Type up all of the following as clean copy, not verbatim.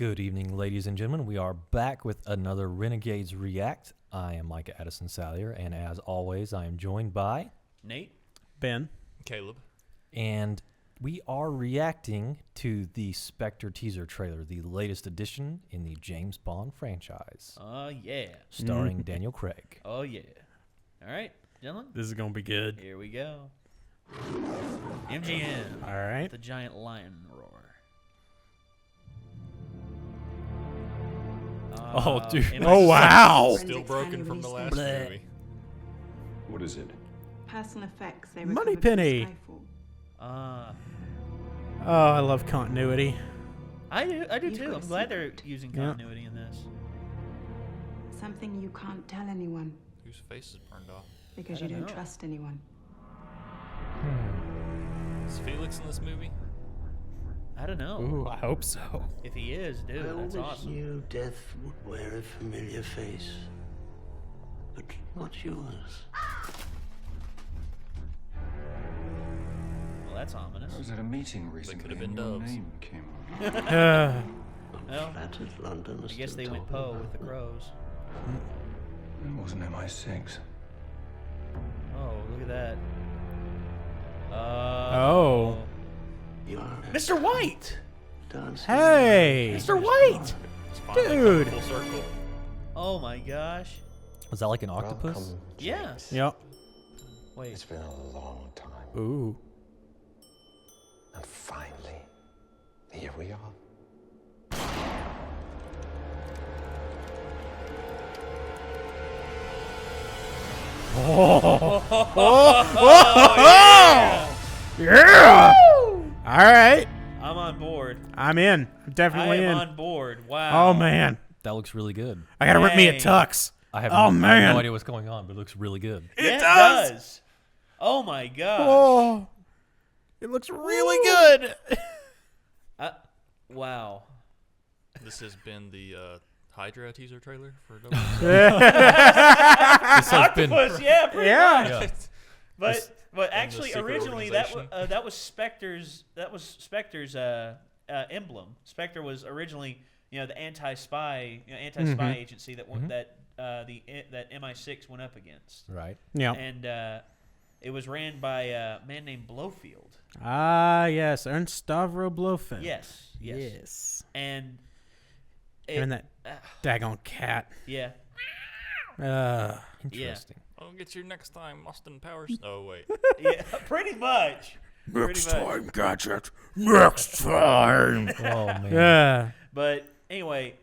Good evening, ladies and gentlemen. We are back with another Renegades React. I am Micah Addison Sallier, and as always, I am joined by Nate, Ben, Caleb, and we are reacting to the Spectre teaser trailer, the latest addition in the James Bond franchise, yeah. starring Daniel Craig. Oh, yeah. All right, gentlemen, this is going to be good. here we go. MGM. All right. The giant lion roar. Oh, dude. MI6. Oh, wow. still broken from the last Bleh. movie. What is it? Personal effects they Money recovered from Penny. Skyfall. Oh, I love continuity. I do You've too. got I'm a glad they're secret. using Yeah. continuity in this. Something you can't tell anyone Whose face is burned off? because I you don't don't know. trust anyone. Is Felix in this movie? I don't know. Ooh, I hope so. If he is, dude, I that's always awesome. knew death would wear a familiar face, but not yours. Well, that's ominous. I was at a meeting recently could have been and your doves. name came up. I'm Well, flattered London is I guess still they went talking Poe about with the me. crows. It wasn't MI6. Oh, look at that. Oh. You're Mr. White! dancing. Hey. Mr. White! It's finally come Dude. full circle. Oh my gosh. Was that like an octopus? Welcome, Yeah. James. Yep. Wait. It's been a long time. Ooh. And finally, here we are. Yeah. All right. I'm on board. I'm in. I'm I definitely am in. on board. Wow. Oh, man. That looks really good. I got to rip me a Dang. tux. I have, Oh, I have man. no idea what's going on, but it looks really good. Yeah, It does. Oh my gosh. Oh. It looks really good. Wow. This has been the Hydra teaser trailer for This has been Octopus, yeah, pretty Yeah. much. yeah. But actually, secret originally organization. that was Spectre's emblem. Spectre was originally the anti-spy agency that that MI6 went up against, right. Yeah. and it was ran by a man named Blofeld. Ah, yes. Ernst Stavro Blofeld. Yes. Yes. And And that daggone cat. yeah. Interesting. I'll get you next time, Austin Powers. Oh, wait. Yeah, pretty much. Pretty much. Gadget. Next time. Oh, man. Yeah. But anyway,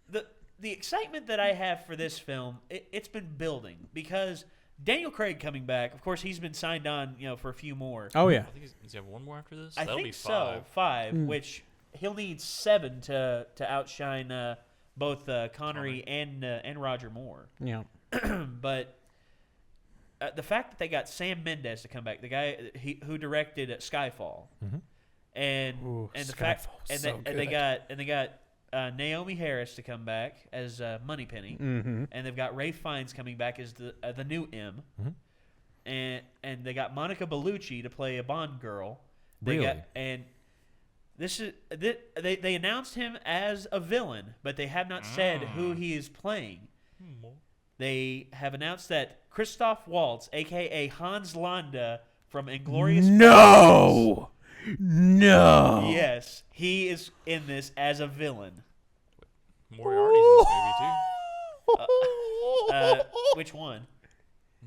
the excitement that I have for this film, it's been building because Daniel Craig coming back. Of course, he's been signed on, for a few more. Oh, yeah. I think does he have one more after this? I That'll think be 5. so, 5, which he'll need 7 to outshine both Connery and Roger Moore. Yeah. But the fact that they got Sam Mendes to come back, the guy who directed Skyfall, and Ooh, and the fact Skyfall's and so they good. got Naomi Harris to come back as Moneypenny, and they've got Ray Fiennes coming back as the new M, and they got Monica Bellucci to play a Bond girl. They Really? got, and this is they announced him as a villain, but they have not said who he is playing. They have announced that Christoph Waltz, a.k.a. Hans Landa from Inglourious No. No. Yes, he is in this as a villain. Moriarty's in this movie, too. Which one?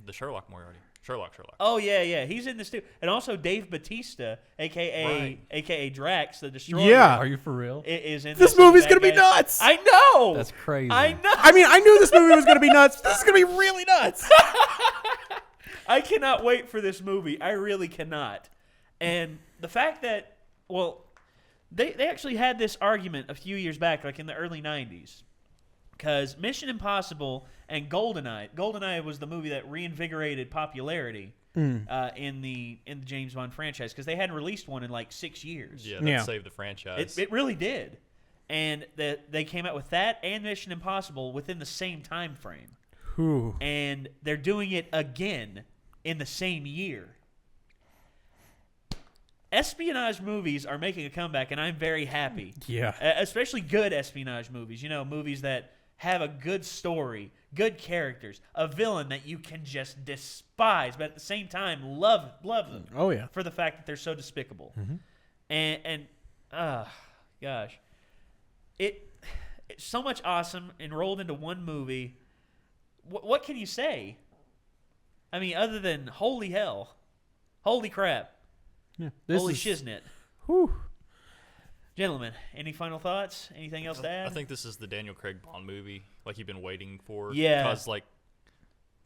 The Sherlock Moriarty. Sherlock. Oh yeah, he's in this too, and also Dave Bautista, aka Drax the Destroyer. Yeah. Are you for real? is in This as movie's bad gonna be guy. nuts. I know. That's crazy. I know. I mean, I knew this movie was going to be nuts. This is going to be really nuts. I cannot wait for this movie. I really cannot. And the fact that, they actually had this argument a few years back, like in the early 90s. Because Mission Impossible and GoldenEye was the movie that reinvigorated popularity in the James Bond franchise, because they hadn't released one in like 6 years. Yeah, that Yeah. saved the franchise. It really did. And they came out with that and Mission Impossible within the same time frame. Ooh. And they're doing it again in the same year. espionage movies are making a comeback, and I'm very happy. Yeah. Especially good espionage movies. You know, movies that have a good story, good characters, a villain that you can just despise, but at the same time love them. Oh, yeah. For the fact that they're so despicable. And gosh, it's so much awesome enrolled into one movie. What can you say? I mean, other than holy hell, holy crap, Yeah. holy shiznit. Whew. Gentlemen, any final thoughts? Anything else to add? I think this is the Daniel Craig Bond movie, like you've been waiting for. Yeah. Because, like,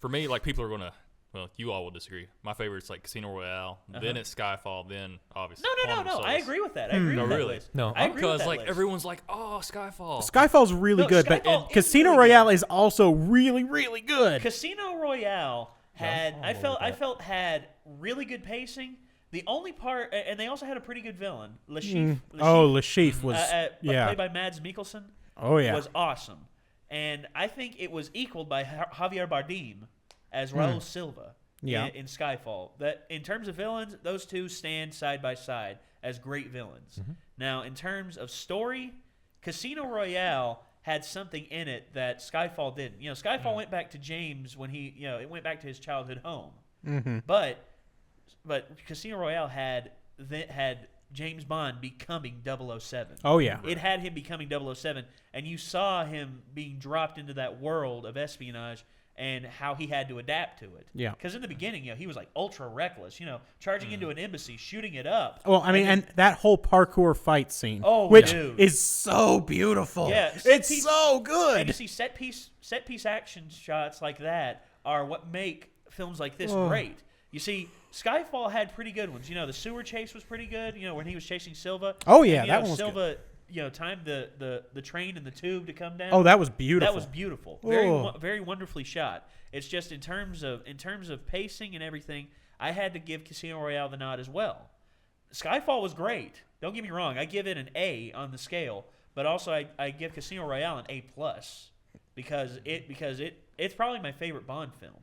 for me, like, people are going to, well, you all will disagree. My favorite's, like, Casino Royale, then it's Skyfall, then, obviously, No. Quantum I Solace. agree with that. I agree No, with that really? list. No, I agree with Because, that like, list. everyone's like, oh, Skyfall. Skyfall's really No, good, Skyfall but is Casino really Royale good. is also really, really good. Casino Royale had I'm all over that. had really good pacing. The only part, and they also had a pretty good villain, Le Chiffre. Oh, Le Chiffre was, yeah. played by Mads Mikkelsen. Oh, yeah. Was awesome, and I think it was equaled by Javier Bardem as Raul Silva. Yeah. In Skyfall. That in terms of villains, those two stand side by side as great villains. Now, in terms of story, Casino Royale had something in it that Skyfall didn't. You know, Skyfall went back to James when it went back to his childhood home. But Casino Royale had James Bond becoming 007. Oh, yeah. It had him becoming 007, and you saw him being dropped into that world of espionage and how he had to adapt to it. Yeah. Because in the beginning, he was like ultra reckless, charging into an embassy, shooting it up. Well, I mean, and that whole parkour fight scene, Oh, which dude. is so beautiful. Yeah, it's so And good. you see set piece action shots like that are what make films like this great. You see, Skyfall had pretty good ones. The sewer chase was pretty good. When he was chasing Silva. Oh, yeah, And, that one was Silva, timed the train and the tube to come down. Oh, that was beautiful. That was beautiful. Very Oh. very wonderfully shot. It's just in terms of pacing and everything, I had to give Casino Royale the nod as well. Skyfall was great. Don't get me wrong. I give it an A on the scale, but also I give Casino Royale an A+ because it's probably my favorite Bond film.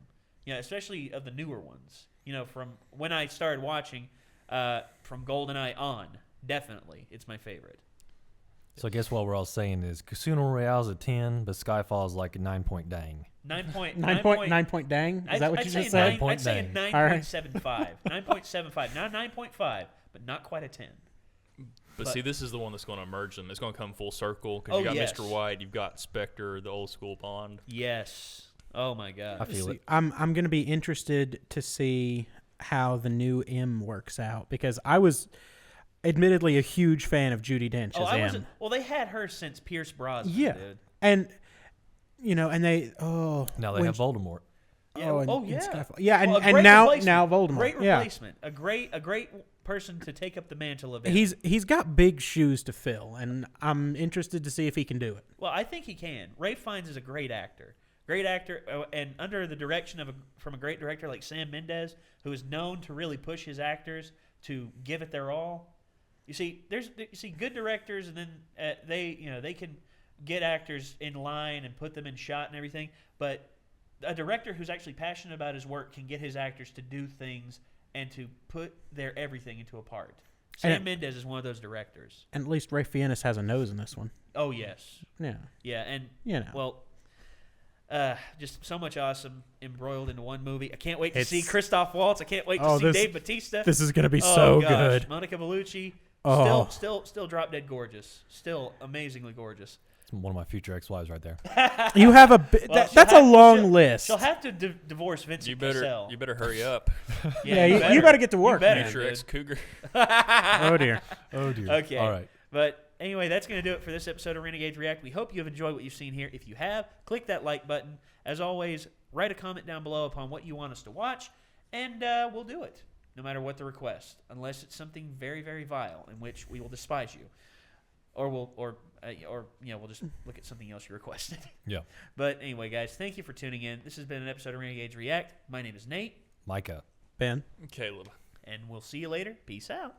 Especially of the newer ones. From when I started watching from GoldenEye on, definitely it's my favorite. So I guess what we're all saying is Casino Royale's a 10, but Skyfall is like a 9-point dang. 9 point dang? Is that what you just said? I'd say a 9.9. 9.75. 9.75. Not 9.5, but not quite a 10. But see, this is the one that's going to merge them. It's going to come full circle because Oh, you got yes. Mr. White, you've got Spectre, the old school Bond. Yes. Oh, my God. I feel it. I'm going to be interested to see how the new M works out because I was admittedly a huge fan of Judi Dench Oh, as I M. wasn't. Well, they had her since Pierce Brosnan, Yeah. dude. And and they Now they when have Voldemort. Yeah. Oh, and- Oh, and yeah. Skyfall. Yeah, Well, a and great now replacement. Voldemort. Great Yeah. replacement. A great person to take up the mantle of M. He's got big shoes to fill, and I'm interested to see if he can do it. Well, I think he can. Ralph Fiennes is a great actor. And under the direction from a great director like Sam Mendes, who is known to really push his actors to give it their all. You see, good directors, and then they can get actors in line and put them in shot and everything. But a director who's actually passionate about his work can get his actors to do things and to put their everything into a part. Sam Mendes is one of those directors. And at least Ray Fiennes has a nose in this one. Oh yes, Yeah. yeah, and You know. well. Just so much awesome embroiled into one movie. I can't wait to It's- see Christoph Waltz. I can't wait to Oh, see this- Dave Bautista. This is going to be Oh, so gosh. good. Monica Bellucci. Oh. Still drop dead gorgeous. Still amazingly gorgeous. It's one of my future ex-wives right there. You have a Well, she'll that's a have- long she'll- list. She'll have to divorce Vincent You better Cassel. hurry up. Yeah, you better get to work, better, man. Future dude. ex Cougar. Oh dear. Oh, dear. Okay. All right. But anyway, that's going to do it for this episode of Renegades React. We hope you have enjoyed what you've seen here. If you have, click that like button. As always, write a comment down below upon what you want us to watch, and we'll do it, no matter what the request, unless it's something very, very vile, in which we will despise you, or we'll just look at something else you requested. Yeah. But anyway, guys, thank you for tuning in. This has been an episode of Renegades React. My name is Nate, Micah. Ben. Caleb. and we'll see you later. Peace out.